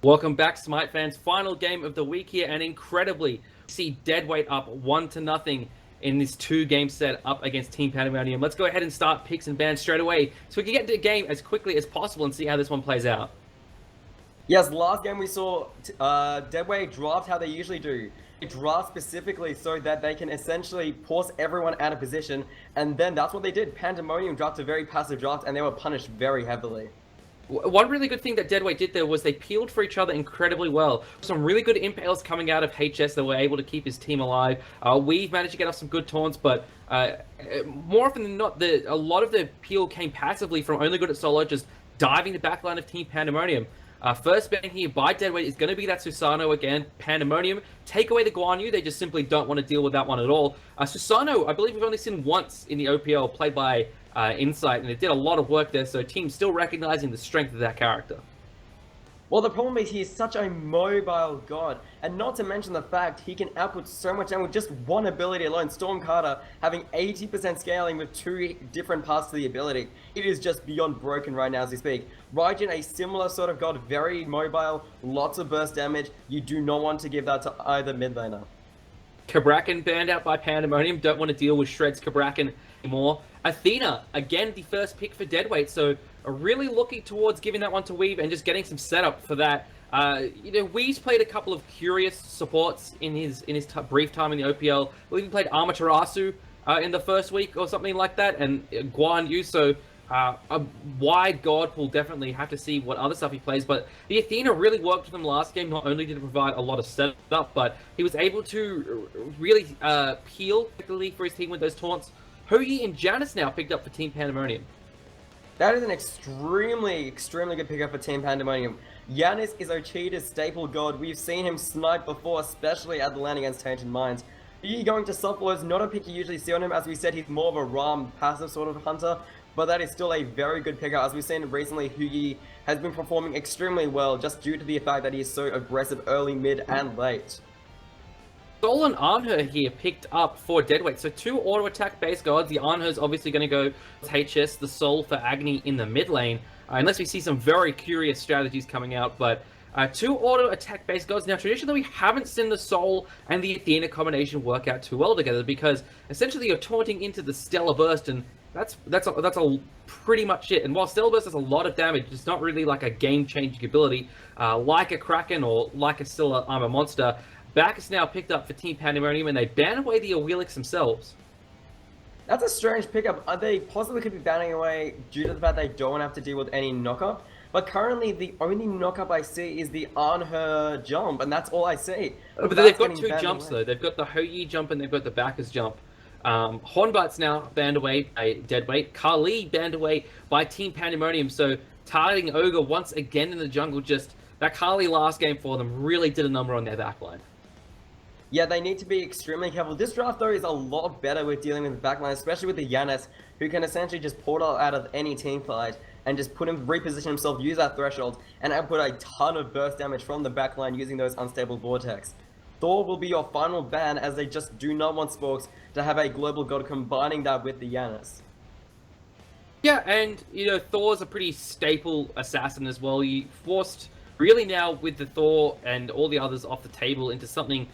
Welcome back, Smite fans. Final game of the week here, and incredibly, see Deadweight up 1-0 in this two-game set up against Team Pandamonium. Let's go ahead and start picks and bans straight away so we can get into the game as quickly as possible and see how this one plays out. Yes, last game we saw Deadweight draft how they usually do. They draft specifically so that they can essentially force everyone out of position, and then that's what they did. Pandamonium drafted a very passive draft, and they were punished very heavily. One really good thing that Deadweight did there was they peeled for each other incredibly well. Some really good impales coming out of HS that were able to keep his team alive. We've managed to get off some good taunts, but more often than not, a lot of the peel came passively from Only Good at Solo, just diving the backline of Team Pandamonium. First ban here by Deadweight is going to be that Susano again. Pandamonium, take away the Guan Yu, they just simply don't want to deal with that one at all. Susano, I believe we've only seen once in the OPL, played by Insight, and it did a lot of work there, so team's still recognizing the strength of that character. Well, the problem is he's such a mobile god, and not to mention the fact he can output so much damage with just one ability alone. Storm Carter having 80% scaling with two different parts to the ability. It is just beyond broken right now as we speak. Raijin, a similar sort of god, very mobile, lots of burst damage. You do not want to give that to either mid laner. Cabrakan banned out by Pandamonium, don't want to deal with Shred's Cabrakan anymore. Athena, again, the first pick for Deadweight, so really looking towards giving that one to Weave and just getting some setup for that. Weave's played a couple of curious supports in his brief time in the OPL. We even played Amaterasu in the first week or something like that, and Guan Yu, so a wide god will definitely have to see what other stuff he plays, but the Athena really worked for them last game. Not only did it provide a lot of setup, but he was able to really peel quickly for his team with those taunts. Hoagie and Janice now picked up for Team Pandamonium. That is an extremely good pickup for Team Pandamonium. Yanis is Ochida's staple god. We've seen him snipe before, especially at the lane against Tainted Minds. He going to Softball is not a pick you usually see on him. As we said, he's more of a Ram passive sort of hunter, but that is still a very good pickup. As we've seen recently, Hoagie has been performing extremely well just due to the fact that he is so aggressive early, mid, and late. Sol and Anher here picked up for Deadweight. So two auto attack base gods. The Anher's obviously going to go with HS, the Sol for Agni in the mid lane. Unless we see some very curious strategies coming out. But two auto attack base gods. Now traditionally we haven't seen the Sol and the Athena combination work out too well together, because essentially you're taunting into the Stellar Burst, and that's pretty much it. And while Stellar Burst does a lot of damage, it's not really like a game-changing ability like a Kraken or like a Stellar Armor Monster. Bacchus now picked up for Team Pandemonium, and they ban away the Awilix themselves. That's a strange pickup. They possibly could be banning away due to the fact they don't have to deal with any knockup. But currently, the only knockup I see is the Anher jump, and that's all I see. But they've got two jumps, though. They've got the Hoagie jump, and they've got the Bacchus jump. Hornbut's now banned away by Deadweight. Kali banned away by Team Pandemonium, so targeting Ogre once again in the jungle. Just that Kali last game for them really did a number on their backline. Yeah, they need to be extremely careful. This draft, though, is a lot better with dealing with the backline, especially with the Yanis, who can essentially just portal out of any team fight and just reposition himself, use that threshold, and output a ton of burst damage from the backline using those unstable vortex. Thor will be your final ban, as they just do not want Sporks to have a global god combining that with the Yanis. Yeah, and, Thor's a pretty staple assassin as well. You forced, really now, with the Thor and all the others off the table into something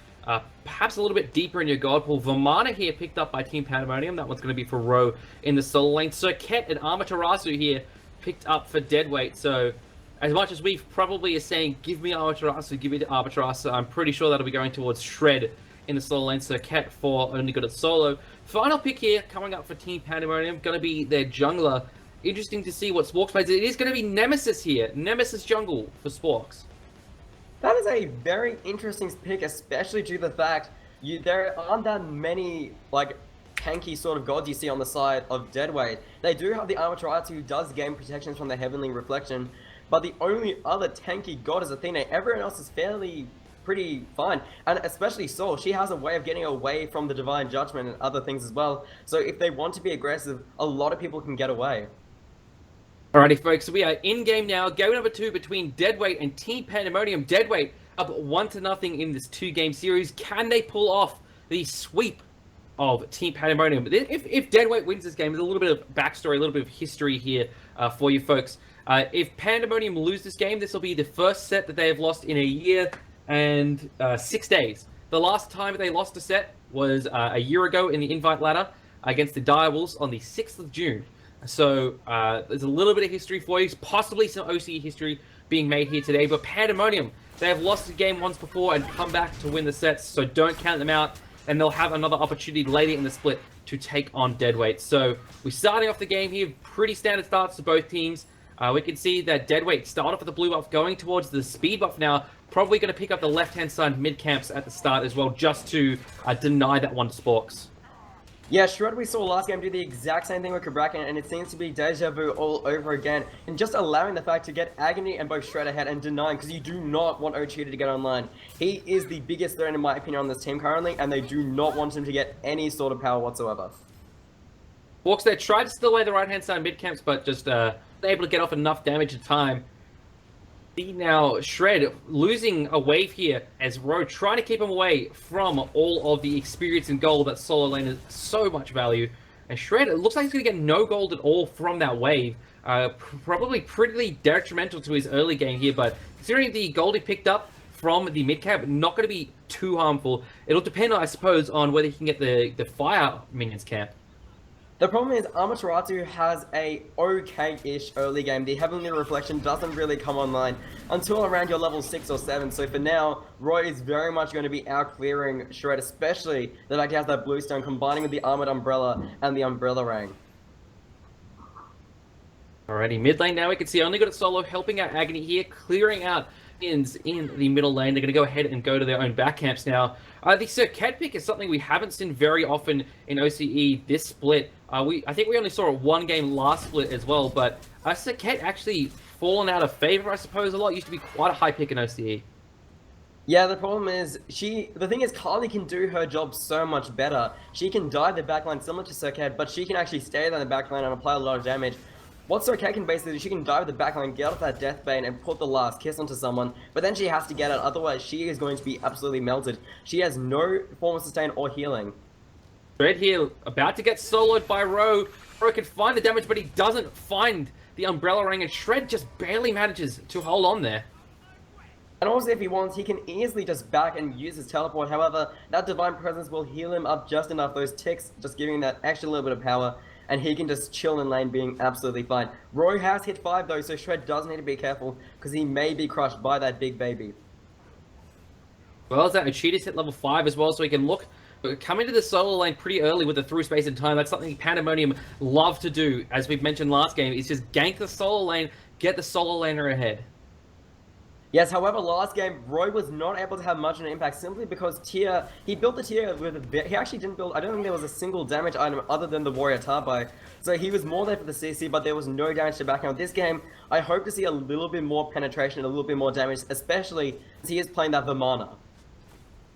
perhaps a little bit deeper in your god pool. Vamana here picked up by Team Pandemonium. That one's going to be for Ro in the solo lane. Serket and Amaterasu here picked up for Deadweight. So as much as we probably are saying, give me Amaterasu, give me the Amaterasu, I'm pretty sure that'll be going towards Shred in the solo lane. Serket for Only Good at Solo. Final pick here coming up for Team Pandemonium, going to be their jungler. Interesting to see what Sporks plays. It is going to be Nemesis here. Nemesis jungle for Sporks. That is a very interesting pick, especially due to the fact there aren't that many tanky sort of gods you see on the side of Deadweight. They do have the Amaterasu, who does gain protections from the Heavenly Reflection, but the only other tanky god is Athena. Everyone else is pretty fine, and especially Sol. She has a way of getting away from the Divine Judgment and other things as well. So if they want to be aggressive, a lot of people can get away. Alrighty, folks, so we are in-game now. Game number 2 between Deadweight and Team Pandemonium. Deadweight up 1-0 in this two-game series. Can they pull off the sweep of Team Pandemonium? If Deadweight wins this game, there's a little bit of backstory, a little bit of history here for you folks. If Pandamonium lose this game, this will be the first set that they have lost in a year and 6 days. The last time they lost a set was a year ago in the invite ladder against the Direwolves on the 6th of June. So there's a little bit of history for you, possibly some OCE history being made here today. But Pandamonium, they have lost a game once before and come back to win the sets, so don't count them out. And they'll have another opportunity later in the split to take on Deadweight. So we're starting off the game here, pretty standard starts to both teams. We can see that Deadweight started off with the blue buff, going towards the speed buff now. Probably going to pick up the left-hand side mid camps at the start as well, just to deny that one to Sporks. Yeah, Shred we saw last game do the exact same thing with Cabrakan, and it seems to be deja vu all over again. And just allowing the fact to get Agony and both Shred ahead and denying, because you do not want Ochita to get online. He is the biggest threat in my opinion on this team currently, and they do not want him to get any sort of power whatsoever. Sporks there tried to steal away the right-hand side mid camps, but just able to get off enough damage in time. Now, Shred losing a wave here as Ro trying to keep him away from all of the experience and gold that solo lane is so much value. And Shred, it looks like he's going to get no gold at all from that wave. Probably pretty detrimental to his early game here, but considering the gold he picked up from the mid cap, not going to be too harmful. It'll depend, I suppose, on whether he can get the fire minions camp. The problem is Amaterasu has a okay-ish early game. The Heavenly Reflection doesn't really come online until around your level 6 or 7. So for now, Roy is very much going to be out-clearing Shred, especially the fact he has that Bluestone combining with the Armored Umbrella and the Umbrella Ring. Alrighty, mid lane now we can see only got a solo helping out Agony here, clearing out minions in the middle lane. They're going to go ahead and go to their own back camps now. The Circuit pick is something we haven't seen very often in OCE this split. I think we only saw it one game last split as well, but Circuit actually fallen out of favor, I suppose, a lot. It used to be quite a high pick in OCE. Yeah, the problem is, the thing is, Carly can do her job so much better. She can dive the backline similar to Circuit, but she can actually stay there in the backline and apply a lot of damage. What Circuit can basically do, she can dive the backline, get off that Death Bane, and put the last kiss onto someone, but then she has to get it, otherwise she is going to be absolutely melted. She has no form of sustain or healing. Shred here, about to get soloed by Ro. Ro can find the damage, but he doesn't find the Umbrella Ring, and Shred just barely manages to hold on there. And also, if he wants, he can easily just back and use his teleport. However, that Divine Presence will heal him up just enough, those ticks, just giving that extra little bit of power, and he can just chill in lane, being absolutely fine. Roy has hit 5 though, so Shred does need to be careful, because he may be crushed by that big baby. Well as that, Ochita's hit level 5 as well, so he can come into the solo lane pretty early with the through space and time. That's something Pandamonium love to do, as we've mentioned last game, is just gank the solo lane, get the solo laner ahead. Yes, however, last game, Roy was not able to have much of an impact simply because he built the tier with he actually didn't build, I don't think there was a single damage item other than the Warrior Tarbai. So he was more there for the CC, but there was no damage to back out. This game, I hope to see a little bit more penetration, a little bit more damage, especially as he is playing that Vimana.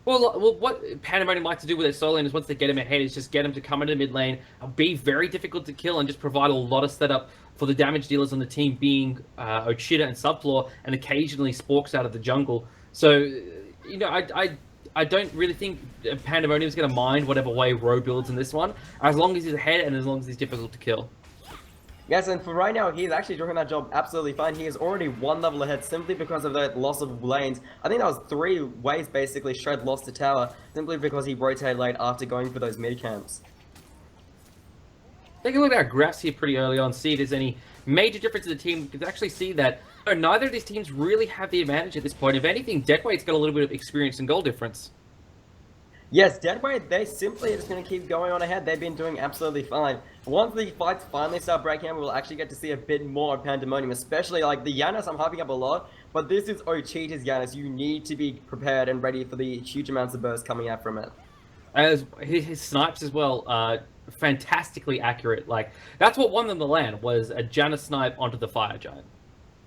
Well, what Pandamonium like to do with their solo lane is once they get him ahead is just get him to come into mid lane, be very difficult to kill, and just provide a lot of setup for the damage dealers on the team, being Ochita and Subfloor, and occasionally Sporks out of the jungle. So, you know, I don't really think Pandamonium is going to mind whatever way Ro builds in this one, as long as he's ahead and as long as he's difficult to kill. Yes, and for right now, he's actually doing that job absolutely fine. He is already 1 level ahead simply because of that loss of lanes. I think that was 3 ways, basically, Shred lost the tower, simply because he rotated late after going for those mid-camps. Take a look at our graphs here pretty early on, see if there's any major difference in the team. You can actually see that neither of these teams really have the advantage at this point. If anything, Deadweight's got a little bit of experience and goal difference. Yes, Deadweight, they simply are just going to keep going on ahead. They've been doing absolutely fine. Once the fights finally start breaking out, we'll actually get to see a bit more of Pandemonium, especially like the Yanis I'm hyping up a lot, but this is Ochita's Yanis. You need to be prepared and ready for the huge amounts of bursts coming out from it. As his snipes as well, fantastically accurate. Like, that's what won them the LAN, was a Janus snipe onto the Fire Giant.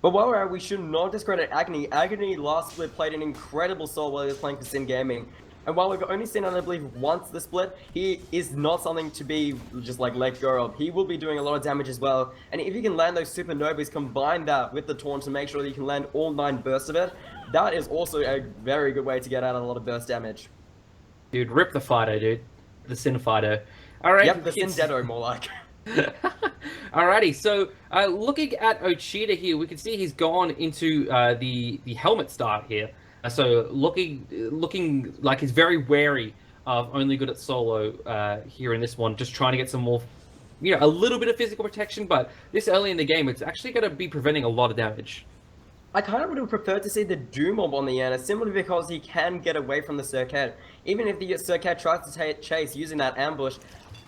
But while we're at, we should not discredit Agony. Agony last split played an incredible soul while he was playing for Sin Gaming. And while we've only seen him, I believe, once the split, he is not something to be just like let go of. He will be doing a lot of damage as well. And if you can land those supernovas, combine that with the taunt to make sure that you can land all 9 bursts of it, that is also a very good way to get out a lot of burst damage. Dude, rip the Fido, dude. The Sin Fido. Alright. Yep, the Sin Dedo, more like. Alrighty, so looking at Ochita here, we can see he's gone into the helmet start here. So looking like he's very wary of only good at solo here in this one, just trying to get some more, a little bit of physical protection. But this early in the game, it's actually going to be preventing a lot of damage. I kind of would have preferred to see the Doom Orb on the Yana, simply because he can get away from the Circuit. Even if the Circuit tries to chase using that ambush,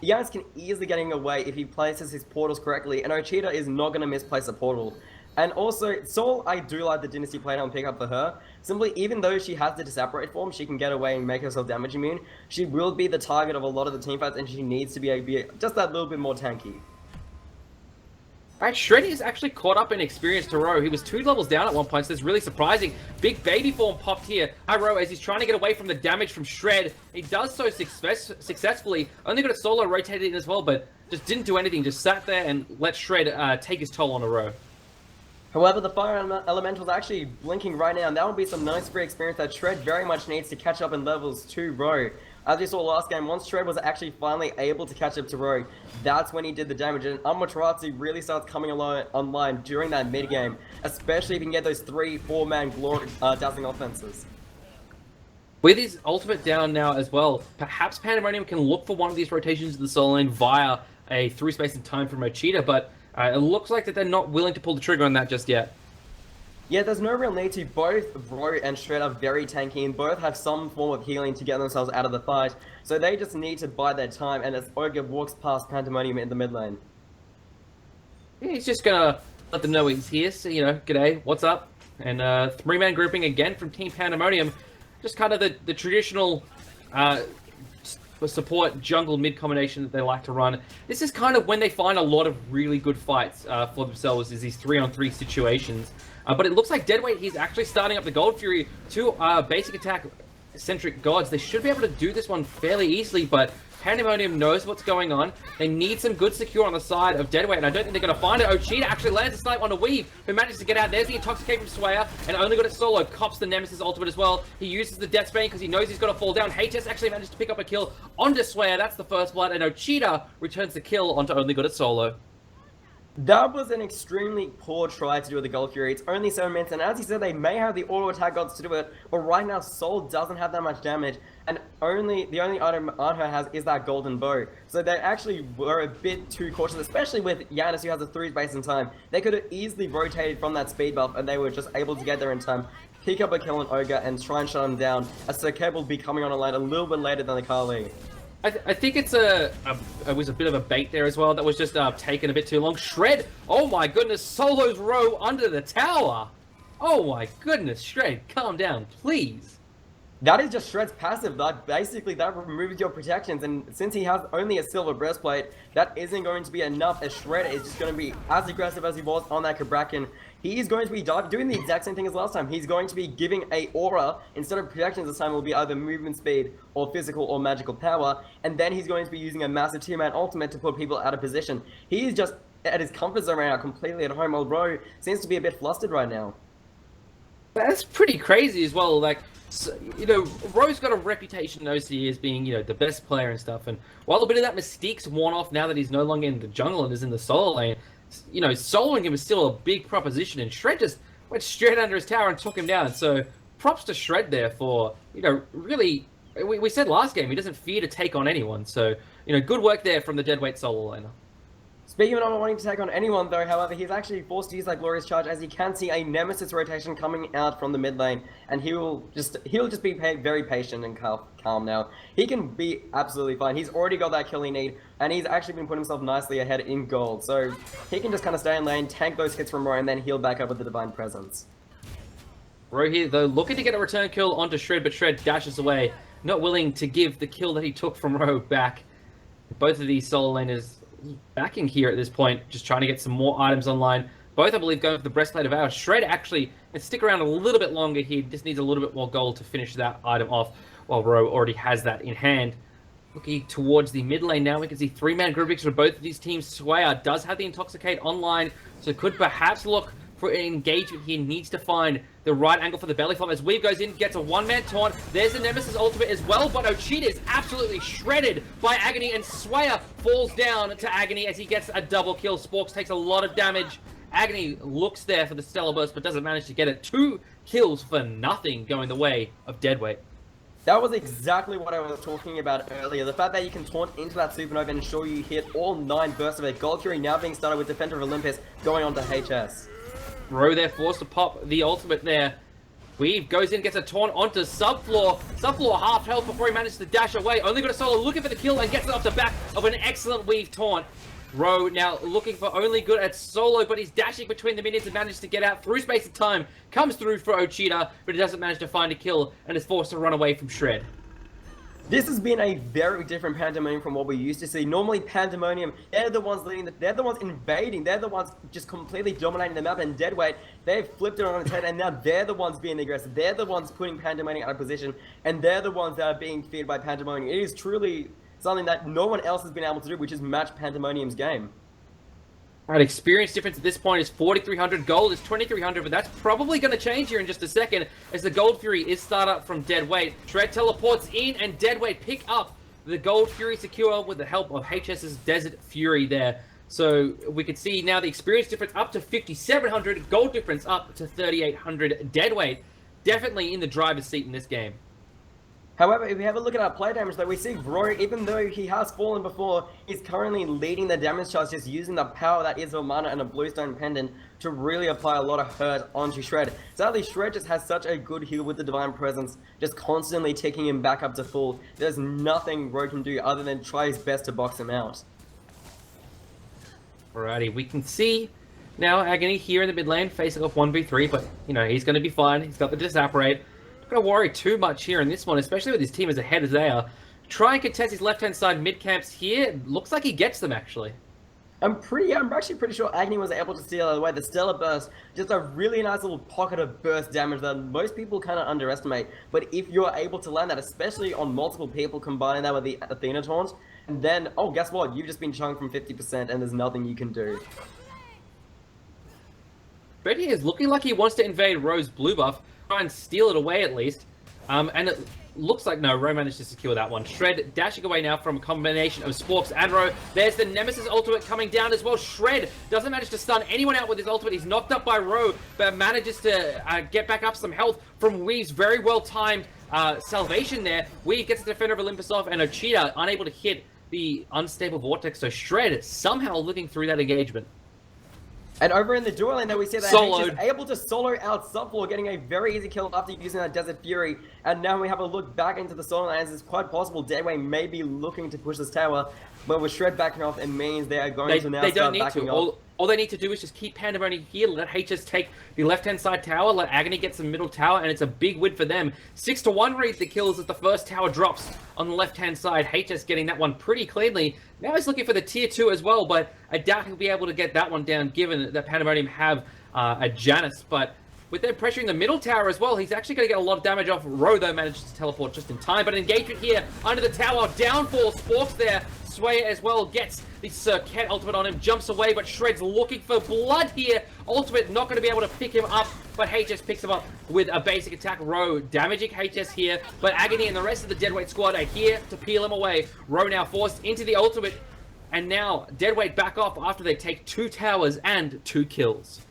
Yanis can easily get away if he places his portals correctly, and Ochita is not going to misplace a portal. And also, Sol, I do like the Dynasty Playdown pickup for her. Simply, even though she has the Disapparate form, she can get away and make herself damage immune. She will be the target of a lot of the teamfights, and she needs to be just that little bit more tanky. Alright, Shred is actually caught up in experience to Ro. He was 2 levels down at one point, so it's really surprising. Big baby form popped here. Ro, as he's trying to get away from the damage from Shred. He does so successfully. Only got a solo rotated in as well, but just didn't do anything. Just sat there and let Shred take his toll on Ro. However, the Fire Elemental's actually blinking right now, and that will be some nice free experience that Shred very much needs to catch up in levels to Ro. As we saw last game, once Shred was actually finally able to catch up to Rogue, that's when he did the damage, and Amaterasu really starts coming online during that mid-game, especially if you can get those 3-4-man dazzling offenses. With his ultimate down now as well, perhaps Pandamonium can look for one of these rotations of the solo lane via a through space and time from Ochita, but it looks like that they're not willing to pull the trigger on that just yet. Yeah, there's no real need to. Both Ro and Shred are very tanky, and both have some form of healing to get themselves out of the fight, so they just need to buy their time, and as Ogre walks past Pandemonium in the mid lane. Yeah, he's just gonna let them know he's here, so, g'day, what's up? And 3-man grouping again from Team Pandemonium, just kind of the traditional support jungle mid combination that they like to run. This is kind of when they find a lot of really good fights for themselves, is these 3-on-3 situations. But it looks like Deadweight, he's actually starting up the Gold Fury to basic attack centric gods. They should be able to do this one fairly easily, but Pandemonium knows what's going on. They need some good secure on the side of Deadweight, and I don't think they're going to find it. Ochita actually lands a snipe on a Weave, who manages to get out. There's the Intoxicate from Swayer, and only got it solo. Cops the Nemesis ultimate as well. He uses the Death Spain because he knows he's going to fall down. HS actually managed to pick up a kill onto Swayer. That's the first blood, and Ochita returns the kill onto only got it solo. That was an extremely poor try to do with the Gold Fury. It's only 7 minutes, and as you said, they may have the auto attack gods to do it, but right now Sol doesn't have that much damage, and the only item on her has is that golden bow. So they actually were a bit too cautious, especially with Yanis, who has a 3 space in time. They could have easily rotated from that speed buff, and they were just able to get there in time, pick up a kill on Ogre, and try and shut him down, as Circuit will be coming on a lane a little bit later than the Kali. I think it was a bit of a bait there as well. That was just taken a bit too long. Shred, oh my goodness, solos Ro under the tower. Oh my goodness, Shred, calm down, please. That is just Shred's passive. Basically, that removes your protections, and since he has only a silver breastplate, that isn't going to be enough, as Shred is just going to be as aggressive as he was on that Cabrakan. He is going to be doing the exact same thing as last time. He's going to be giving a aura, instead of protections this time, will be either movement speed, or physical, or magical power, and then he's going to be using a massive 2-man ultimate to put people out of position. He is just at his comfort zone right now, completely at home, while Ro seems to be a bit flustered right now. That's pretty crazy as well, like, so, Ro's got a reputation in OCE as being, the best player and stuff, and while a bit of that mystique's worn off now that he's no longer in the jungle and is in the solo lane, soloing him is still a big proposition, and Shred just went straight under his tower and took him down, so props to Shred there for, really, we said last game, he doesn't fear to take on anyone, so, good work there from the Deadweight solo laner. Speaking of not wanting to take on anyone though, however, he's actually forced to use that Glorious Charge, as he can see a Nemesis rotation coming out from the mid lane, and he'll just be very patient and calm now. He can be absolutely fine. He's already got that kill he need, and he's actually been putting himself nicely ahead in gold, so he can just kind of stay in lane, tank those hits from Ro, and then heal back up with the Divine Presence. Ro here, though, looking to get a return kill onto Shred, but Shred dashes away, not willing to give the kill that he took from Ro back. Both of these solo laners backing here at this point, just trying to get some more items online. Both, I believe, going for the Breastplate of Ours. Shred actually can stick around a little bit longer here, just needs a little bit more gold to finish that item off, while Ro already has that in hand. Looking towards the mid lane now, we can see 3-man groupings for both of these teams. Swayer does have the Intoxicate online, so could perhaps look for an engagement here. Needs to find the right angle for the belly flop as Weave goes in, gets a one-man taunt. There's the Nemesis ultimate as well, but Ochita is absolutely shredded by Agony, and Swayer falls down to Agony as he gets a double kill. Sporks takes a lot of damage. Agony looks there for the Stellar Burst, but doesn't manage to get it. 2 kills for nothing going the way of Deadweight. That was exactly what I was talking about earlier. The fact that you can taunt into that Supernova and ensure you hit all 9 bursts of it. Gold Fury now being started with Defender of Olympus going on to HS. Ro there forced to pop the ultimate there. Weave goes in, gets a taunt onto Subfloor. Subfloor half health before he manages to dash away. Only got a solo looking for the kill and gets it off the back of an excellent Weave taunt. Ro now looking for only good at solo, but he's dashing between the minions and manages to get out through space and time. Comes through for Ochita, but he doesn't manage to find a kill and is forced to run away from Shred. This has been a very different Pandemonium from what we used to see. Normally, Pandemonium, they're the ones leading, they're the ones invading, they're the ones just completely dominating the map, and Deadweight, they've flipped it on its head, and now they're the ones being aggressive. They're the ones putting Pandemonium out of position, and they're the ones that are being feared by Pandemonium. It is truly something that no one else has been able to do, which is match Pandemonium's game. Alright, experience difference at this point is 4,300. Gold is 2,300, but that's probably going to change here in just a second as the Gold Fury is started up from Deadweight. Shred teleports in and Deadweight pick up the Gold Fury secure with the help of HS's Desert Fury there. So we can see now the experience difference up to 5,700, gold difference up to 3,800. Deadweight definitely in the driver's seat in this game. However, if we have a look at our play damage, though, we see Roy, even though he has fallen before, is currently leading the damage charge, just using the power that is a mana and a Bluestone Pendant to really apply a lot of hurt onto Shred. Sadly, Shred just has such a good heal with the Divine Presence, just constantly taking him back up to full. There's nothing Roy can do other than try his best to box him out. Alrighty, we can see now Agony here in the mid lane facing off 1v3, but, you know, he's going to be fine. He's got the Disapparate. Not going to worry too much here in this one, especially with his team as ahead as they are. Try and contest his left-hand side mid-camps here. Looks like he gets them, actually. I'm actually pretty sure Agony was able to steal away the Stellar Burst. Just a really nice little pocket of burst damage that most people kind of underestimate. But if you're able to land that, especially on multiple people, combining that with the Athena Taunt, and then, oh, guess what? You've just been chunked from 50% and there's nothing you can do. Fred here is looking like he wants to invade Ro's blue buff. Try and steal it away at least. And it looks like no, Ro managed to secure that one. Shred dashing away now from a combination of Sporks and Ro. There's the Nemesis ultimate coming down as well. Shred doesn't manage to stun anyone out with his ultimate. He's knocked up by Ro, but manages to get back up some health from Weave's very well timed salvation there. Weave gets the Defender of Olympus off, and Ochita unable to hit the unstable vortex. So Shred somehow living through that engagement. And over in the dual lane, though, we see that H is able to solo out Subfloor, getting a very easy kill after using that Desert Fury. And now we have a look back into the solo lanes. It's quite possible Deadweight may be looking to push this tower, but with Shred backing off, it means they are going to now start backing off. All they need to do is just keep Pandemonium here, let HS take the left-hand side tower, let Agony get some middle tower, and it's a big win for them. 6-1 reads the kills as the first tower drops on the left-hand side. HS getting that one pretty cleanly. Now he's looking for the tier 2 as well, but I doubt he'll be able to get that one down given that Pandemonium have a Janus. But with them pressuring the middle tower as well, he's actually going to get a lot of damage off. Ro, though, manages to teleport just in time. But engagement here under the tower. Downfall, Sporks there. Sway as well gets the Circuit ultimate on him. Jumps away, but Shred's looking for blood here. Ultimate not going to be able to pick him up, but HS picks him up with a basic attack. Ro damaging HS here, but Agony and the rest of the Deadweight squad are here to peel him away. Ro now forced into the ultimate, and now Deadweight back off after they take 2 towers and 2 kills.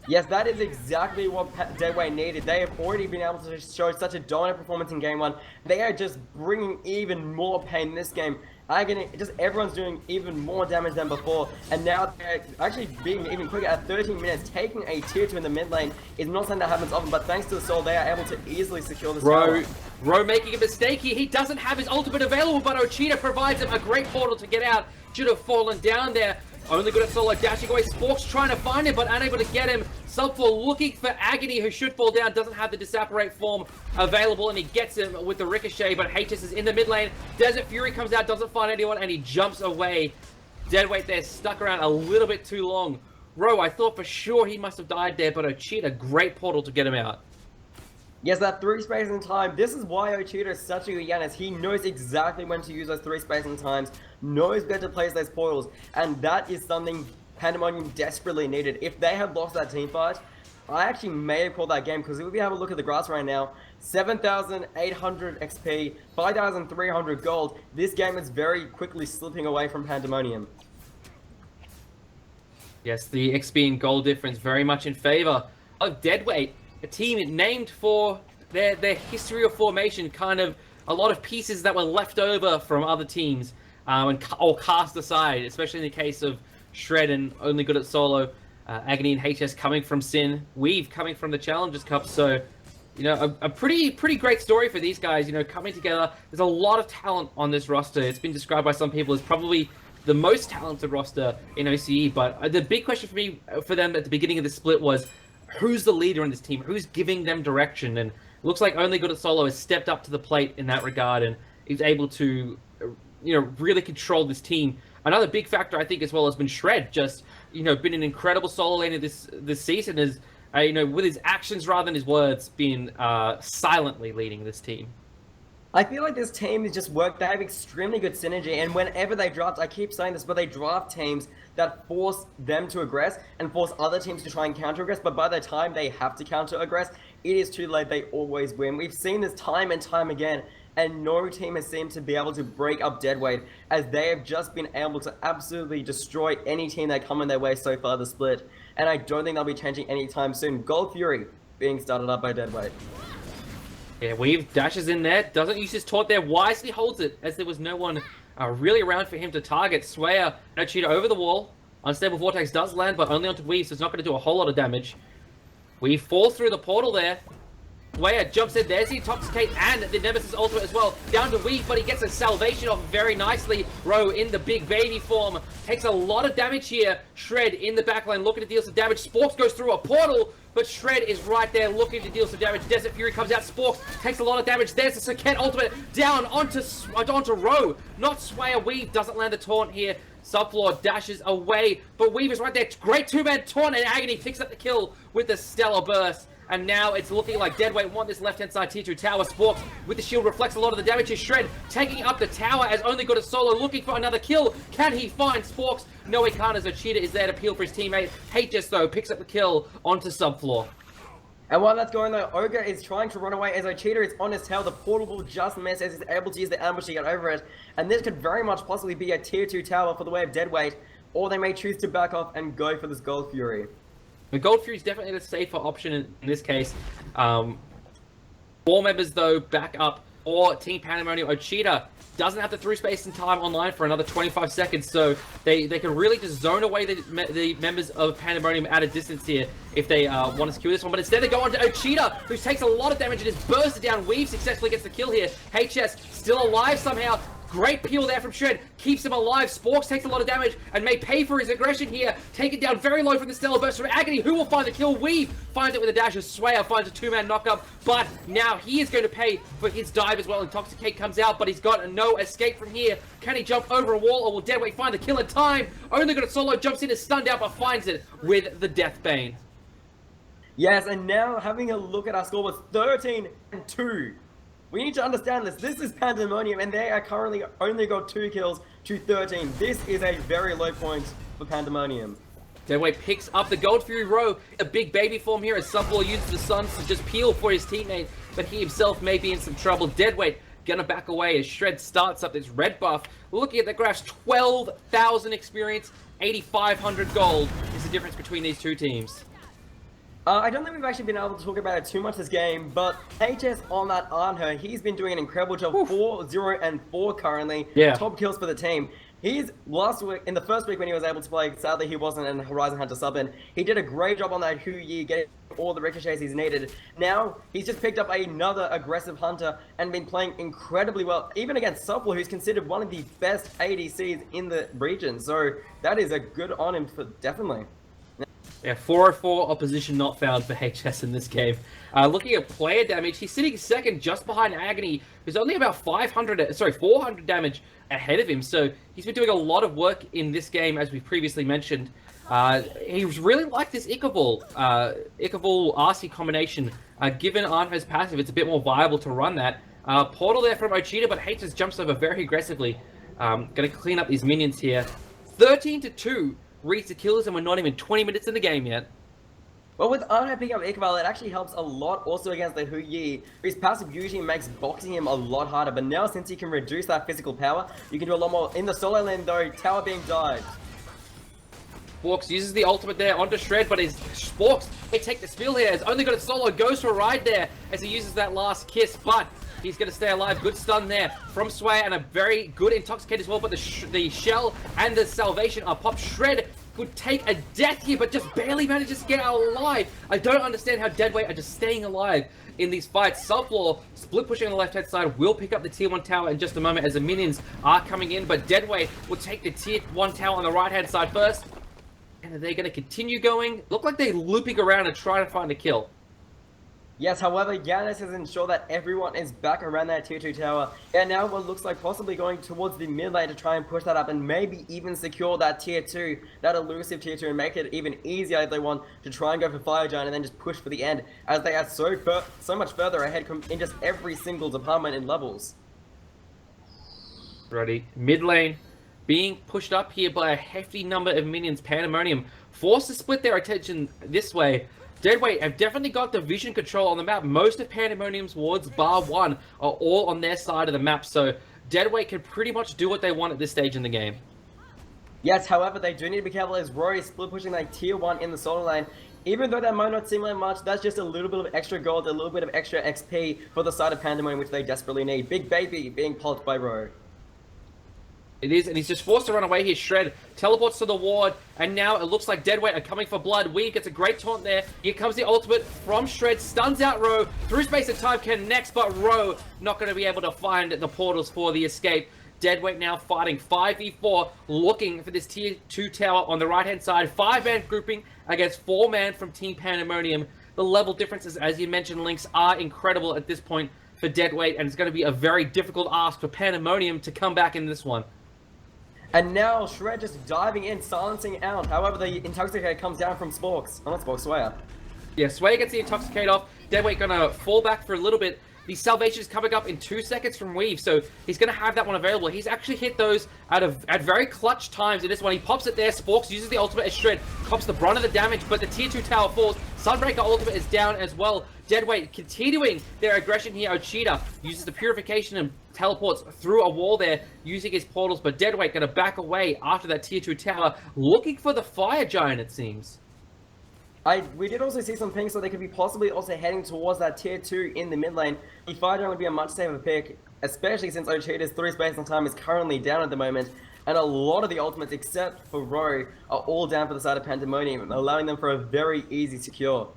Yes, that is exactly what Deadweight needed. They have already been able to show such a dominant performance in Game 1. They are just bringing even more pain in this game. Agony, just everyone's doing even more damage than before, and now they're actually being even quicker at 13 minutes. Taking a tier 2 in the mid lane is not something that happens often, but thanks to the Soul, they are able to easily secure this tower. Ro making a mistake here. He doesn't have his ultimate available, but Ochita provides him a great portal to get out. Should have fallen down there. Only good at solo, dashing away. Sporks trying to find him, but unable to get him. Subfloor looking for Agony, who should fall down. Doesn't have the Disapparate form available, and he gets him with the Ricochet, but HS is in the mid lane. Desert Fury comes out, doesn't find anyone, and he jumps away. Deadweight there, stuck around a little bit too long. Ro, I thought for sure he must have died there, but Ochita, great portal to get him out. Yes, that 3 space and time. This is why Ochita is such a good Janus. He knows exactly when to use those 3 space and times, knows where to place those portals, and that is something Pandemonium desperately needed. If they had lost that team fight, I actually may have called that game, because if we have a look at the graphs right now, 7,800 XP, 5,300 gold. This game is very quickly slipping away from Pandemonium. Yes, the XP and gold difference very much in favor of Deadweight, a team named for their history of formation, kind of a lot of pieces that were left over from other teams or cast aside, especially in the case of Shred and Only Good at Solo, Agony and HS coming from Sin, Weave coming from the Challengers Cup. So, you know, a pretty great story for these guys, you know, coming together. There's a lot of talent on this roster. It's been described by some people as probably the most talented roster in OCE, but the big question for them at the beginning of the split was, who's the leader in this team? Who's giving them direction? And it looks like Only Good at Solo has stepped up to the plate in that regard, and is able to, you know, really control this team. Another big factor, I think, as well, has been Shred. Just, you know, been an incredible solo laner this season. Is, you know, with his actions rather than his words, been silently leading this team. I feel like this team is just work. They have extremely good synergy, and whenever they draft, I keep saying this, but they draft teams that force them to aggress and force other teams to try and counter-aggress, but by the time they have to counter-aggress, it is too late. They always win. We've seen this time and time again, and no team has seemed to be able to break up Deadweight, as they have just been able to absolutely destroy any team that come in their way so far this split, and I don't think they'll be changing anytime soon. Gold Fury being started up by Deadweight. Yeah, Weave dashes in there, doesn't use his taunt there, wisely holds it, as there was no one really around for him to target. Swayer, no cheater over the wall. Unstable Vortex does land, but only onto Weave, so it's not going to do a whole lot of damage. Weave falls through the portal there. Swayer jumps in, there's the Intoxicate and the Nemesis ultimate as well. Down to Weave, but he gets a salvation off very nicely. Row in the big baby form. Takes a lot of damage here. Shred in the backline looking to deal some damage. Sporks goes through a portal, but Shred is right there looking to deal some damage. Desert Fury comes out. Sporks takes a lot of damage. There's the Saket ultimate down onto Row. Not Swayer. Weave doesn't land the taunt here. Subfloor dashes away, but Weave is right there. Great two-man taunt, and Agony picks up the kill with the Stellar Burst. And now it's looking like Deadweight want this left-hand side T2 tower. Sporks with the shield reflects a lot of the damage. Is Shred taking up the tower as Only Good at Solo, looking for another kill. Can he find Sporks? No, he can't, as a cheater is there to peel for his teammate. HS, though, picks up the kill onto Subfloor. And while that's going, though, Ogre is trying to run away as a cheater is on his tail. The portal will just miss as he's able to use the ambush to get over it. And this could very much possibly be a tier 2 tower for the way of Deadweight, or they may choose to back off and go for this Gold Fury. The Gold Fury is definitely the safer option in this case. 4 members, though, back up or Team Pandemonium. Ochita doesn't have the through space and time online for another 25 seconds, so they can really just zone away the members of Pandemonium at a distance here if they want to secure this one. But instead they go on to Ochita, who takes a lot of damage and is bursted down. Weave successfully gets the kill here. HS still alive somehow. Great peel there from Shred, keeps him alive. Sporks takes a lot of damage and may pay for his aggression here. Taken down very low from the Stellar Burst from Agony, who will find the kill. Weave finds it with a dash as Swayer finds a 2-man knockup, but now he is going to pay for his dive as well. Intoxicate comes out, but he's got no escape from here. Can he jump over a wall, or will Deadweight find the kill in time? Only Good at Solo jumps in, is stunned out, but finds it with the Deathbane. Yes, and now having a look at our score was 13-2. We need to understand this. This is Pandemonium, and they are currently only got 2 kills to 13. This is a very low point for Pandemonium. Deadweight picks up the Gold Fury Row, a big baby form here as Subfloor uses the Suns to just peel for his teammate, but he himself may be in some trouble. Deadweight gonna back away as Shred starts up this red buff. Looking at the graphs, 12,000 experience, 8,500 gold is the difference between these two teams. I don't think we've actually been able to talk about it too much this game, but HS on that Arnher, he's been doing an incredible job. 4-0-4 currently. Yeah. Top kills for the team. He's last week, in the first week when he was able to play, sadly he wasn't in Horizon Hunter sub in. He did a great job on that Hu Yi, getting all the ricochets he's needed. Now, he's just picked up another aggressive Hunter and been playing incredibly well, even against Subfloor, who's considered one of the best ADCs in the region. So that is a good on him for definitely. Yeah, 404 opposition not found for HS in this game. Looking at player damage, he's sitting second just behind Agony, who's only about 400 damage ahead of him. So he's been doing a lot of work in this game, as we previously mentioned. He really liked this Ichavool RC combination. Given Arnher's passive, it's a bit more viable to run that. Portal there from Ochita, but HS jumps over very aggressively. Gonna clean up these minions here. 13-2. reach the kills, and we're not even 20 minutes in the game yet. Well, with Arno picking up Iqbal, it actually helps a lot also against the Hu Yi, whose passive usually makes boxing him a lot harder, but now since he can reduce that physical power, you can do a lot more. In the solo lane though, tower being dived. Sporks uses the ultimate there onto Shred, but his Sporks, they take the spill here. Has only got a solo, goes for a ride there as he uses that last kiss, but he's going to stay alive. Good stun there from Sway and a very good intoxicate as well, but the shell and the salvation are popped. Shred could take a death here, but just barely manages to get out alive. I don't understand how Deadweight are just staying alive in these fights. Subfloor split pushing on the left hand side will pick up the tier 1 tower in just a moment as the minions are coming in, but Deadweight will take the tier 1 tower on the right hand side first. And are they going to continue going? Look like they're looping around and trying to find a kill. Yes, however, Giannis has ensured that everyone is back around that tier 2 tower. And now what looks like possibly going towards the mid lane to try and push that up and maybe even secure that tier 2, that elusive tier 2, and make it even easier if they want to try and go for Fire Giant and then just push for the end, as they are so much further ahead in just every single department in levels. Ready. Mid lane being pushed up here by a hefty number of minions. Pandamonium forced to split their attention this way. Deadweight have definitely got the vision control on the map. Most of Pandemonium's wards, bar one, are all on their side of the map, so Deadweight can pretty much do what they want at this stage in the game. Yes, however, they do need to be careful as Rory split pushing like tier 1 in the solo lane. Even though that might not seem like much, that's just a little bit of extra gold, a little bit of extra XP for the side of Pandemonium, which they desperately need. Big Baby being pulped by Rory. It is, and he's just forced to run away here. Shred teleports to the ward, and now it looks like Deadweight are coming for blood. Weave gets a great taunt there. Here comes the ultimate from Shred, stuns out Ro. Through space and time connects, but Ro not going to be able to find the portals for the escape. Deadweight now fighting 5v4, looking for this tier 2 tower on the right-hand side. 5-man grouping against 4-man from Team Pandemonium. The level differences, as you mentioned, Lynx, are incredible at this point for Deadweight, and it's going to be a very difficult ask for Pandemonium to come back in this one. And now Shred just diving in, silencing out. However, the Intoxicate comes down from Sporks. Oh, not Sporks, Swayer. Yeah, Swayer gets the Intoxicate off. Deadweight gonna fall back for a little bit. The Salvation is coming up in 2 seconds from Weave, so he's gonna have that one available. He's actually hit those at very clutch times in this one. He pops it there. Sporks uses the ultimate as Shred cops the brunt of the damage, but the tier 2 tower falls. Sunbreaker ultimate is down as well. Deadweight continuing their aggression here. Ochita uses the purification and teleports through a wall there using his portals, but Deadweight gonna back away after that tier 2 tower, looking for the Fire Giant, it seems. We did also see some pings, so they could be possibly also heading towards that tier 2 in the mid lane. The Fire Giant would be a much safer pick, especially since Ochita's through space and time is currently down at the moment, and a lot of the ultimates, except for Ro, are all down for the side of Pandemonium, allowing them for a very easy secure.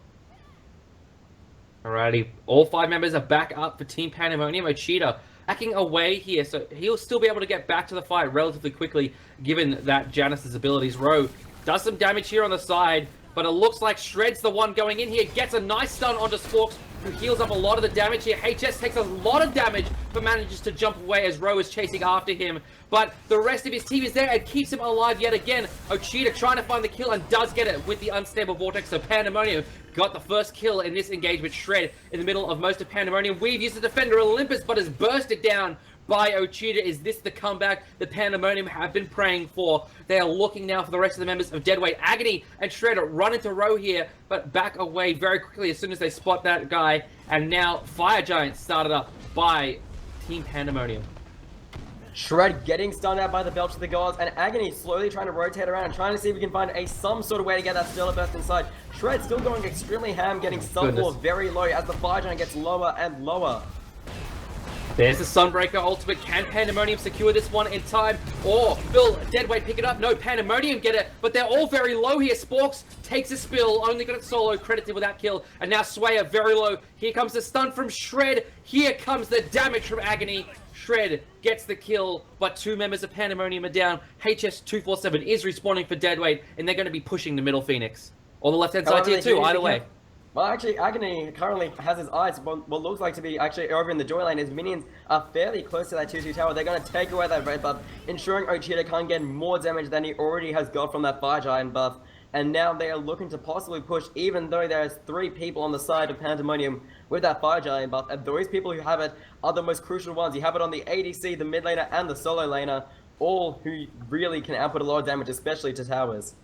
Alrighty, all 5 members are back up for Team Pandemonium. Ochita hacking away here, so he'll still be able to get back to the fight relatively quickly, given that Janice's abilities. Ro does some damage here on the side, but it looks like Shred's the one going in here, gets a nice stun onto Sporks, who heals up a lot of the damage here. HS takes a lot of damage, but manages to jump away as Ro is chasing after him. But the rest of his team is there and keeps him alive yet again. Ochita trying to find the kill and does get it with the unstable vortex. So Pandemonium got the first kill in this engagement. Shred in the middle of most of Pandemonium. Weave used the defender Olympus, but has bursted down by Ochita. Is this the comeback that Pandemonium have been praying for? They are looking now for the rest of the members of Deadweight. Agony and Shred run into Ro here, but back away very quickly as soon as they spot that guy. And now Fire Giant started up by Team Pandemonium. Shred getting stunned out by the Belch of the Gods, and Agony slowly trying to rotate around and trying to see if we can find some sort of way to get that Stellar Burst inside. Shred still going extremely ham, getting Sunfall very low as the Fire Giant gets lower and lower. There's the Sunbreaker ultimate. Can Pandemonium secure this one in time? Or will Deadweight pick it up? No, Pandemonium get it, but they're all very low here. Sporks takes a spill, only got it solo, credited with that kill. And now Swayer very low. Here comes the stun from Shred. Here comes the damage from Agony. Shred gets the kill, but 2 members of Pandemonium are down. HS247 is respawning for Deadweight, and they're going to be pushing the middle Phoenix. On the left-hand side tier 2, either way. Well, actually, Agony currently has his eyes on what looks like to be actually over in the joy lane. His minions are fairly close to that tier 2 tower. They're going to take away that red buff, ensuring Ochita can't get more damage than he already has got from that Fire Giant buff. And now they are looking to possibly push, even though there's 3 people on the side of Pandemonium with that Fire Giant buff. And those people who have it are the most crucial ones. You have it on the ADC, the mid laner, and the solo laner, all who really can output a lot of damage, especially to towers.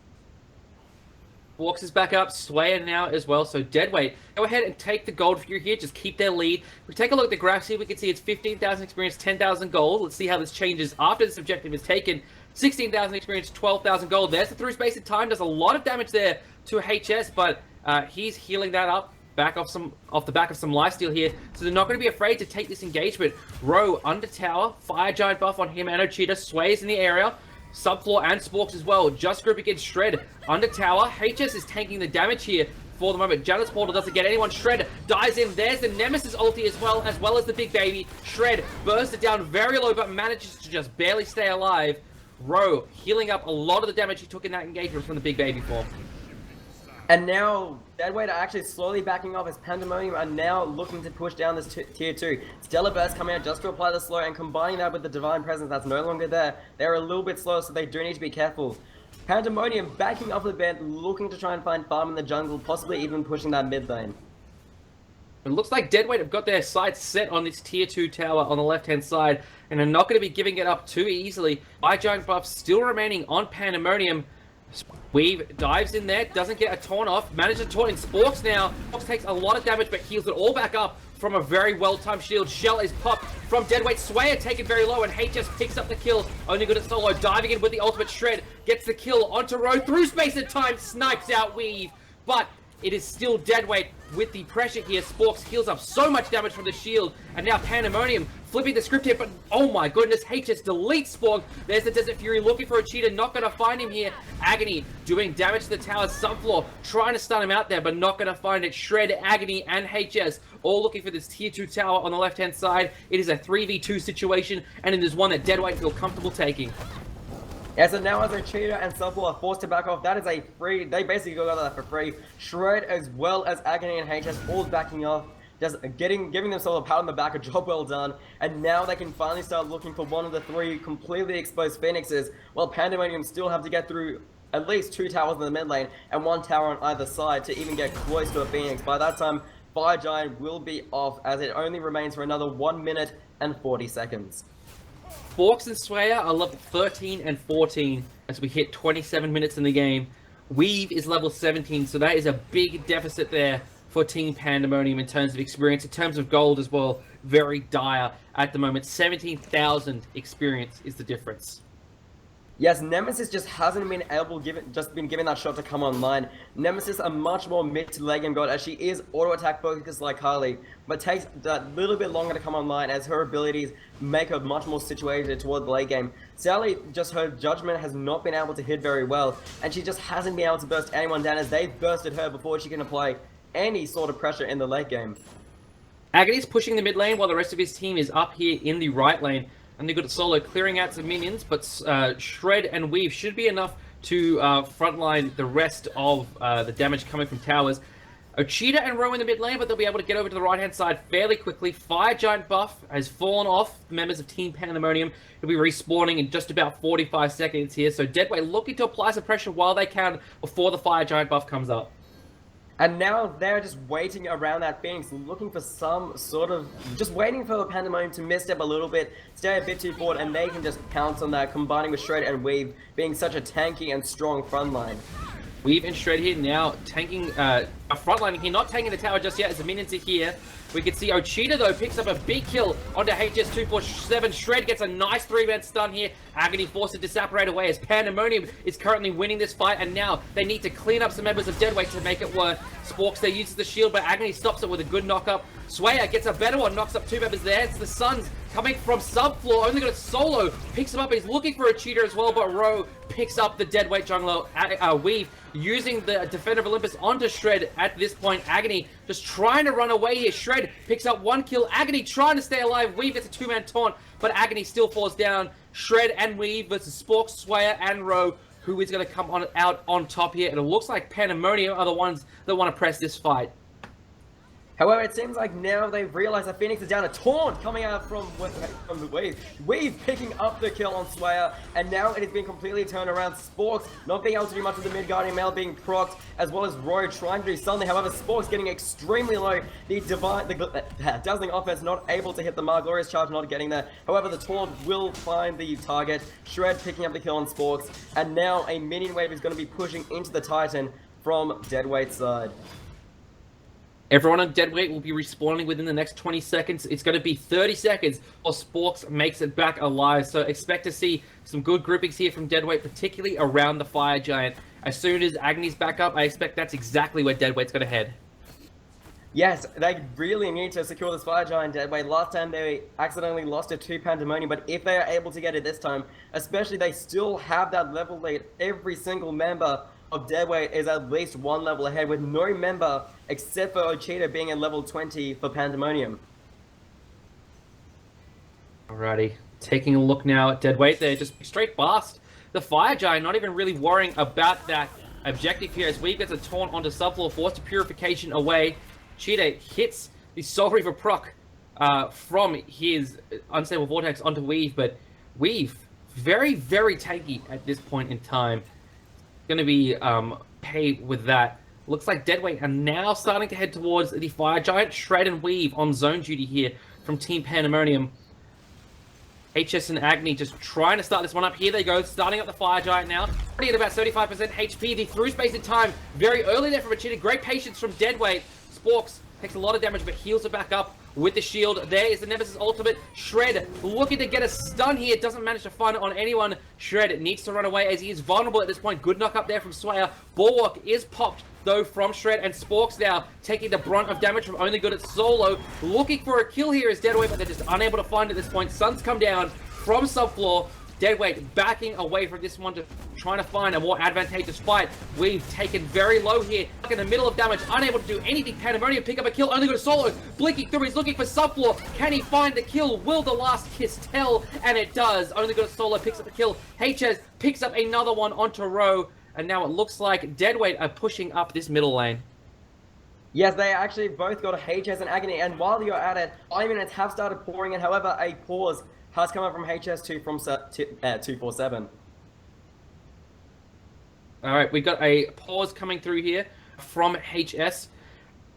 Walks is back up, Slayer now as well, so Deadweight, go ahead and take the gold for you here, just keep their lead. If we take a look at the graphs here, we can see it's 15,000 experience, 10,000 gold. Let's see how this changes after this objective is taken. 16,000 experience, 12,000 gold. There's the through space in time, does a lot of damage there to HS, but he's healing that up. Off the back of some lifesteal here, so they're not going to be afraid to take this engagement. Row under tower, fire giant buff on him and Ochita, sways in the area, subfloor and Sporks as well. Just group against Shred under tower. HS is tanking the damage here for the moment. Janet's portal doesn't get anyone. Shred dies in. There's the Nemesis ulti as well as the big baby. Shred bursts it down very low, but manages to just barely stay alive. Row healing up a lot of the damage he took in that engagement from the big baby form. And now, Deadweight are actually slowly backing off as Pandamonium are now looking to push down this tier 2. Stellar Burst coming out just to apply the slow, and combining that with the Divine Presence that's no longer there, they're a little bit slow, so they do need to be careful. Pandamonium backing off the bed, looking to try and find farm in the jungle, possibly even pushing that mid lane. It looks like Deadweight have got their sights set on this tier 2 tower on the left-hand side, and are not going to be giving it up too easily. Fire giant buff still remaining on Pandamonium. Weave dives in there, doesn't get a taunt off, manages to taunt in Sporks now. Sporks takes a lot of damage but heals it all back up from a very well-timed shield. Shell is popped from Deadweight. Swayer taken very low and HS picks up the kill. Only good at solo, diving in with the ultimate Shred. Gets the kill onto Row through space and time, snipes out Weave. But it is still Deadweight with the pressure here. Sporks heals up so much damage from the shield. And now Pandemonium flipping the script here, but oh my goodness, HS deletes Sporks. There's the Desert Fury looking for a cheater, not going to find him here. Agony doing damage to the tower's subfloor, trying to stun him out there, but not going to find it. Shred, Agony, and HS all looking for this tier 2 tower on the left-hand side. It is a 3v2 situation, and it is one that Deadweight feel comfortable taking. Yeah, so now as a cheater and Subfloor are forced to back off, that is a free, they basically got that for free. Shred as well as Agony and HS all backing off, just giving themselves a pat on the back, a job well done. And now they can finally start looking for one of the 3 completely exposed Phoenixes, while Pandemonium still have to get through at least 2 towers in the mid lane and 1 tower on either side to even get close to a Phoenix. By that time, Fire Giant will be off, as it only remains for another 1 minute and 40 seconds. Sporks and Swayer are level 13 and 14 as we hit 27 minutes in the game. Weave is level 17, so that is a big deficit there for Team Pandemonium in terms of experience. In terms of gold as well, very dire at the moment. 17,000 experience is the difference. Yes, Nemesis just hasn't been given that shot to come online. Nemesis a much more mid to late game god, as she is auto attack focused like Harley, but takes that little bit longer to come online as her abilities make her much more situated toward the late game. Sally, just her judgment has not been able to hit very well, and she just hasn't been able to burst anyone down as they've bursted her before she can apply any sort of pressure in the late game. Agony's pushing the mid lane while the rest of his team is up here in the right lane. And they've got it solo clearing out some minions, but Shred and Weave should be enough to frontline the rest of the damage coming from towers. Ochita and Row in the mid lane, but they'll be able to get over to the right-hand side fairly quickly. Fire Giant buff has fallen off members of Team Pandemonium. He'll be respawning in just about 45 seconds here, so Deadweight looking to apply some pressure while they can before the Fire Giant buff comes up. And now they're just waiting around that Phoenix, looking for some sort of, just waiting for the Pandemonium to misstep a little bit, stay a bit too forward, and they can just pounce on that, combining with Shred and Weave being such a tanky and strong front line. Weave and Shred here now tanking, frontlining here, not tanking the tower just yet as the minions are here. We can see Ochita though picks up a big kill onto HS247. Shred gets a nice 3-man stun here. Agony forced to disapparate away as Pandemonium is currently winning this fight, and now they need to clean up some members of Deadweight to make it work. Sporks there uses the shield, but Agony stops it with a good knock-up. Swayer gets a better one, knocks up 2 members there. It's the Suns coming from subfloor, only got it solo, picks him up, he's looking for a cheater as well, but Row picks up the Deadweight jungler, Weave, using the Defender of Olympus onto Shred at this point. Agony just trying to run away here. Shred picks up 1 kill, Agony trying to stay alive, Weave gets a 2-man taunt, but Agony still falls down. Shred and Weave versus Sporks, Swayer, and Row, who is going to come out on top here, and it looks like Pandemonium are the ones that want to press this fight. However, it seems like now they've realized that Phoenix is down. A taunt coming out from the Weave. Weave picking up the kill on Slayer, and now it has been completely turned around. Sporks not being able to do much with the mid-guardian mail being procced, as well as Roy trying to do something. However, Sporks getting extremely low. The dazzling offense not able to hit the mark. Glorious charge not getting there. However, the taunt will find the target. Shred picking up the kill on Sporks, and now a minion wave is going to be pushing into the Titan. from Deadweight's side. Everyone on Deadweight will be respawning within the next 20 seconds. It's going to be 30 seconds or Sporks makes it back alive. So expect to see some good groupings here from Deadweight, particularly around the Fire Giant. As soon as Agni's back up, I expect that's exactly where Deadweight's going to head. Yes, they really need to secure this Fire Giant Deadweight. Last time they accidentally lost it to Pandamonium, but if they are able to get it this time, especially they still have that level lead. Every single member of Deadweight is at least one level ahead, with no member except for Ochita being at level 20 for Pandamonium. Alrighty, taking a look now at Deadweight. They're just straight past the Fire Giant, not even really worrying about that objective here as Weave gets a taunt onto subfloor, forced to purification away. Cheetah hits the Soul Reaver proc from his Unstable Vortex onto Weave, but Weave, very, very tanky at this point in time. Going to be paid with that. Looks like Deadweight are now starting to head towards the Fire Giant. Shred and Weave on zone duty here from Team Pandemonium. HS and Agni just trying to start this one up. Here they go, starting up the Fire Giant now. Already at about 35% HP. The through space in time very early there from Achita. Great patience from Deadweight. Sporks takes a lot of damage but heals it back up with the shield. There is the Nemesis ultimate. Shred looking to get a stun here. Doesn't manage to find it on anyone. Shred needs to run away as he is vulnerable at this point. Good knock up there from Slayer. Bulwark is popped though from Shred, and Sporks now taking the brunt of damage from Only Good at Solo. Looking for a kill here is Deadweight, but they're just unable to find it at this point. Suns come down from subfloor. Deadweight backing away from this one, to trying to find a more advantageous fight. We've taken very low here, in the middle of damage, unable to do anything. Pandemonium pick up a kill, Only Good at Solo, blinking through, he's looking for subfloor. Can he find the kill? Will the last kiss tell? And it does. Only Good at Solo picks up the kill. HS picks up another one onto Row, and now it looks like Deadweight are pushing up this middle lane. Yes, they actually both got a HS and Agony, and while you're at it, 5 minutes have started pouring in. However, a pause has come up from HS2 from 247. All right, we've got a pause coming through here from HS.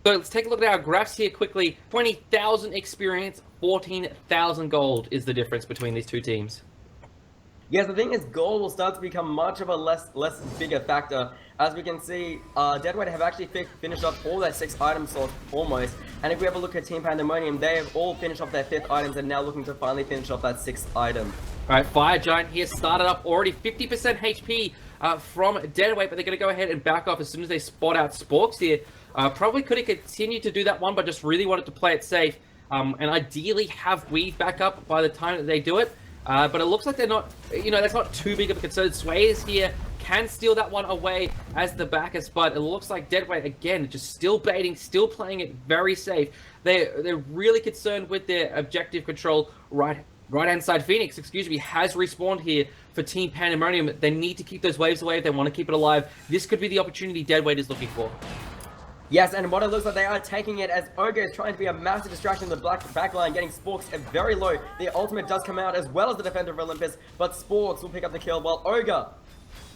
So let's take a look at our graphs here quickly. 20,000 experience, 14,000 gold is the difference between these two teams. Yes, the thing is, gold will start to become much of a less bigger factor. As we can see, Deadweight have actually finished off all their 6 item slots almost. And if we have a look at Team Pandemonium, they have all finished off their 5th items and now looking to finally finish off that 6th item. Alright, Fire Giant here started up already 50% HP from Deadweight, but they're going to go ahead and back off as soon as they spot out Sporks here. Probably could have continued to do that one, but just really wanted to play it safe. And ideally have Weave back up by the time that they do it. But it looks like they're not, that's not too big of a concern. Sway's here, can steal that one away as the backers, but it looks like Deadweight, again, just still baiting, still playing it very safe. They're really concerned with their objective control. Right-hand side, Phoenix, has respawned here for Team Pandemonium. They need to keep those waves away if they want to keep it alive. This could be the opportunity Deadweight is looking for. Yes, and what it looks like, they are taking it as Ogre is trying to be a massive distraction in the backline, getting Sporks very low. The ultimate does come out as well as the Defender of Olympus, but Sporks will pick up the kill while Ogre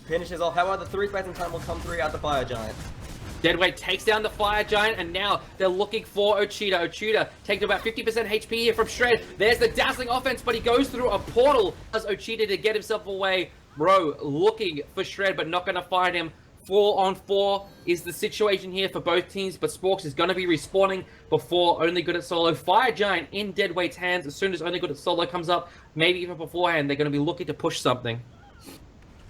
finishes off. However, the 3 space in time will come through at the Fire Giant. Deadweight takes down the Fire Giant, and now they're looking for Ochita. Ochita taking about 50% HP here from Shred. There's the dazzling offense, but he goes through a portal as Ochita to get himself away. Bro, looking for Shred, but not going to find him. 4-on-4 is the situation here for both teams, but Sporks is going to be respawning before Only Good at Solo. Fire Giant in Deadweight's hands. As soon as Only Good at Solo comes up, maybe even beforehand, they're going to be looking to push something.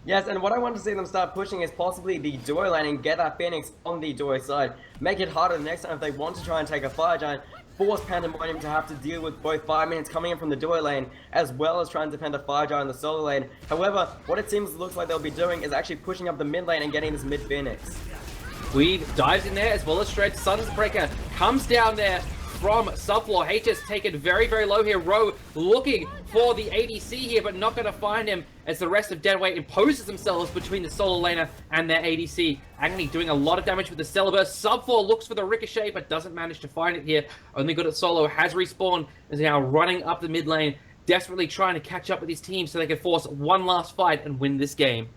Yes, and what I want to see them start pushing is possibly the duo lane and get that Phoenix on the duo side. Make it harder the next time if they want to try and take a Fire Giant. Force Pandemonium to have to deal with both 5 minutes coming in from the duo lane, as well as trying to defend a Fire Giant in the solo lane. However, what it looks like they'll be doing is actually pushing up the mid lane and getting this mid Phoenix. Weave dives in there as well as Shred. Sunsbreaker comes down there from subfloor. HS taken very, very low here. Row looking for the ADC here, but not going to find him as the rest of Deadweight imposes themselves between the solo laner and their ADC. Agony doing a lot of damage with the Stellar Burst. Subfloor looks for the Ricochet, but doesn't manage to find it here. Only Good at Solo has respawned, is now running up the mid lane, desperately trying to catch up with his team so they can force one last fight and win this game.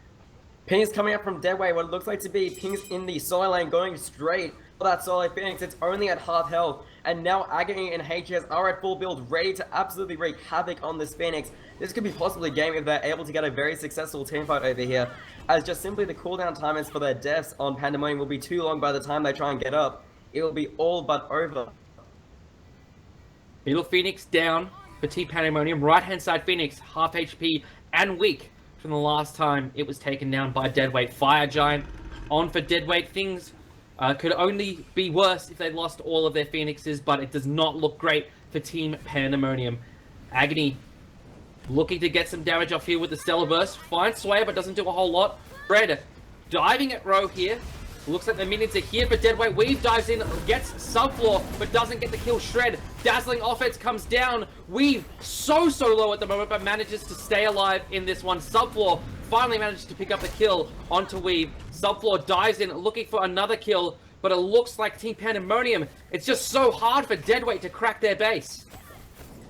Pings coming up from Deadweight, what it looks like to be Pings in the solo lane going straight that solo Phoenix. It's only at half health, and now Agony and HS are at full build, ready to absolutely wreak havoc on this Phoenix. This could be possibly a game if they're able to get a very successful teamfight over here, as just simply the cooldown timers for their deaths on Pandemonium will be too long by the time they try and get up. It will be all but over. Middle Phoenix down for Team Pandemonium. Right-hand side Phoenix, half HP and weak from the last time it was taken down by Deadweight. Fire Giant on for Deadweight. Things could only be worse if they lost all of their Phoenixes, but it does not look great for Team Pandemonium. Agony looking to get some damage off here with the Stellar Burst. Finds Sway, but doesn't do a whole lot. Fred diving at Row here. Looks like the minions are here for Deadweight. Weave dives in, gets subfloor, but doesn't get the kill. Shred, dazzling offense comes down. Weave so low at the moment, but manages to stay alive in this one. Subfloor finally manages to pick up the kill onto Weave. Subfloor dives in, looking for another kill, but it looks like Team Pandemonium, it's just so hard for Deadweight to crack their base.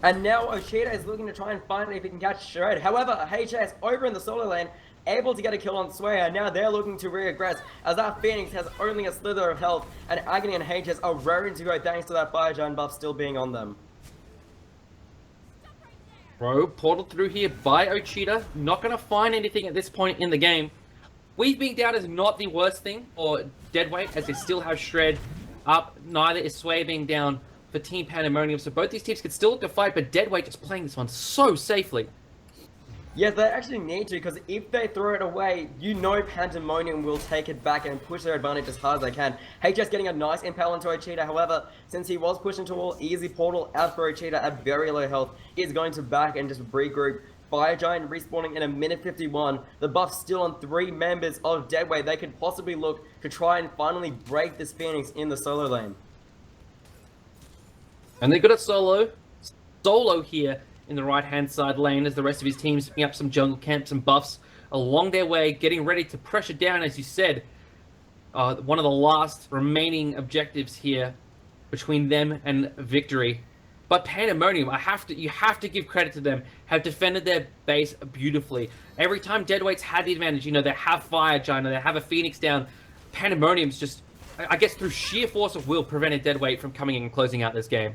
And now Ochita is looking to try and find if he can catch Shred. However, HS over in the solo lane, able to get a kill on Sway, and now they're looking to reaggress as that Phoenix has only a slither of health, and Agony and HS are raring to go thanks to that Fire Giant buff still being on them. Bro, portal through here by Ochita. Not going to find anything at this point in the game. Weave being down is not the worst thing for Deadweight, as they still have Shred up. Neither is Sway being down for Team Pandemonium, so both these teams could still look to fight, but Deadweight just playing this one so safely. Yes, they actually need to, because if they throw it away, you know Pandemonium will take it back and push their advantage as hard as they can. HS getting a nice impale onto Ochita, however, since he was pushed into a wall, easy portal out for Ochita at very low health, is going to back and just regroup. Fire Giant respawning in a minute 51. The buff still on 3 members of Deadweight. They could possibly look to try and finally break this Phoenix in the solo lane. And they got it solo here in the right-hand side lane as the rest of his team's picking up some jungle camps and buffs along their way, getting ready to pressure down, as you said, one of the last remaining objectives here between them and victory. But Pandemonium, you have to give credit to them, have defended their base beautifully. Every time Deadweight's had the advantage, you know, they have Fire Giant, they have a Phoenix down. Pandemonium's just, I guess through sheer force of will, prevented Deadweight from coming in and closing out this game.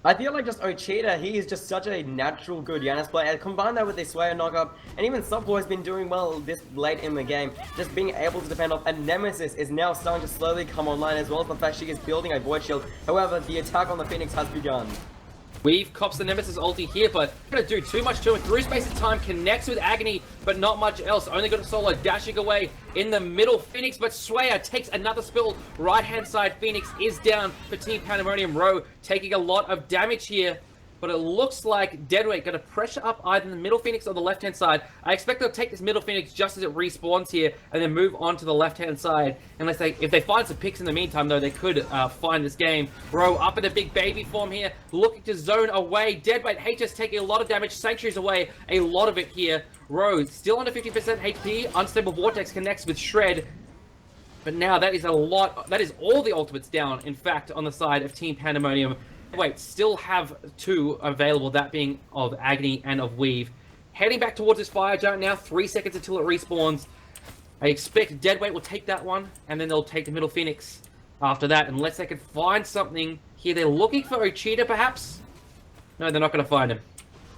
I feel like just Ochita, he is just such a natural good Yanis player. Combine that with his Slayer knockup, and even Subfloor has been doing well this late in the game. Just being able to defend off, and Nemesis is now starting to slowly come online, as well as the fact she is building a Void Shield. However, the attack on the Phoenix has begun. Weave cops the Nemesis ulti here, but not gonna do too much to it. Through space of time, connects with Agony, but not much else. Only got a solo dashing away in the middle. Phoenix, but Swayer takes another spill. Right-hand side, Phoenix is down for Team Pandemonium. Row taking a lot of damage here, but it looks like Deadweight gonna pressure up either the middle Phoenix or the left-hand side. I expect they'll take this middle Phoenix just as it respawns here, and then move on to the left-hand side. Unless if they find some picks in the meantime, though, they could find this game. Row up in a big baby form here, looking to zone away. Deadweight HS taking a lot of damage. Sanctuary's away, a lot of it here. Row still under 50% HP. Unstable Vortex connects with Shred. But now that is a lot. That is all the ultimates down, in fact, on the side of Team Pandemonium. Wait, still have 2 available, that being of Agony and of Weave. Heading back towards this Fire Giant now, 3 seconds until it respawns. I expect Deadweight will take that one, and then they'll take the middle Phoenix after that, unless they can find something here. They're looking for Ochita, perhaps? No, they're not going to find him.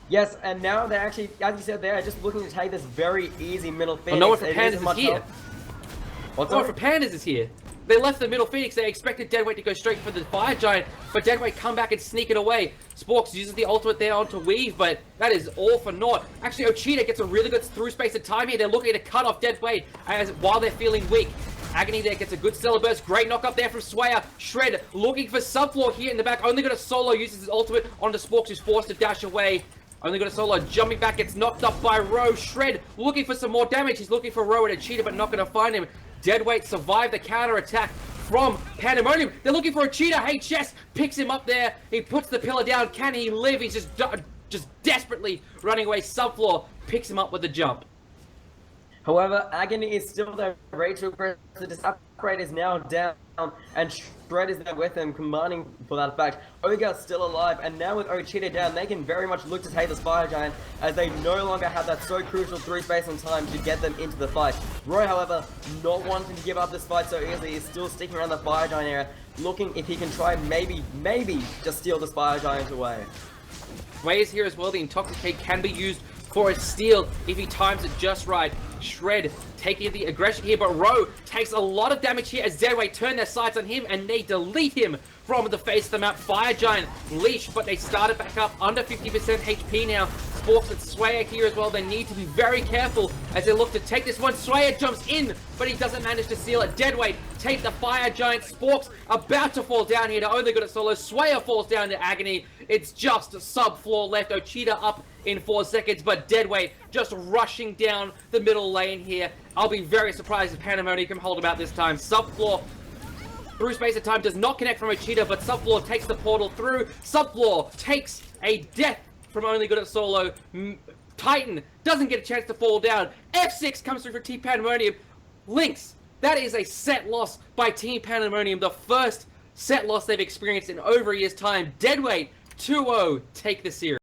Yes, and now they're actually, as you said, they're just looking to take this very easy middle Phoenix. Oh, no one for Pandas is here. What's no one for Pandas is here. They left the middle Phoenix. They expected Deadweight to go straight for the Fire Giant, but Deadweight come back and sneak it away. Sporks uses the ultimate there onto Weave, but that is all for naught. Actually, Ochita gets a really good through space of time here. They're looking to cut off Deadweight while they're feeling weak. Agony there gets a good Stellar Burst. Great knock up there from Swayer. Shred looking for Subfloor here in the back. Only got a solo, uses his ultimate onto Sporks, who's forced to dash away. Only got a solo, jumping back, gets knocked up by Row. Shred looking for some more damage. He's looking for Row and Ochita, but not going to find him. Deadweight survived the counter attack from Pandemonium. They're looking for Ochita. HS picks him up there. He puts the pillar down. Can he live? He's just desperately running away. Subfloor picks him up with a jump. However, Agony is still there, ready to press the disrupt rate is now down, and Shred is there with him, commanding for that fact. Ogre's still alive, and now with Ochita down, they can very much look to take this Fire Giant, as they no longer have that so crucial 3 space and time to get them into the fight. Roy, however, not wanting to give up this fight so easily, is still sticking around the Fire Giant area, looking if he can try maybe just steal this Fire Giant away. Way is here as well. The Intoxicate can be used for a steal if he times it just right. Shred taking the aggression here, but Rowe takes a lot of damage here as Deadweight turn their sights on him and they delete him from the face of the map. Fire Giant leash, but they started back up under 50% HP now. Sporks and Swayer here as well. They need to be very careful as they look to take this one. Swayer jumps in, but he doesn't manage to seal it. Deadweight take the Fire Giant. Sporks about to fall down here to only good at solo. Swayer falls down to agony. It's just sub-floor left. Ochita up in 4 seconds, but Deadweight just rushing down the middle lane here. I'll be very surprised if Pandamonium can hold about this time. Subfloor through space and time does not connect from Ochita, but Subfloor takes the portal through. Subfloor takes a death from only good at solo. Titan doesn't get a chance to fall down. F6 comes through for Team Pandemonium. Lynx, that is a set loss by Team Pandemonium. The first set loss they've experienced in over a year's time. Deadweight 2-0 take the series.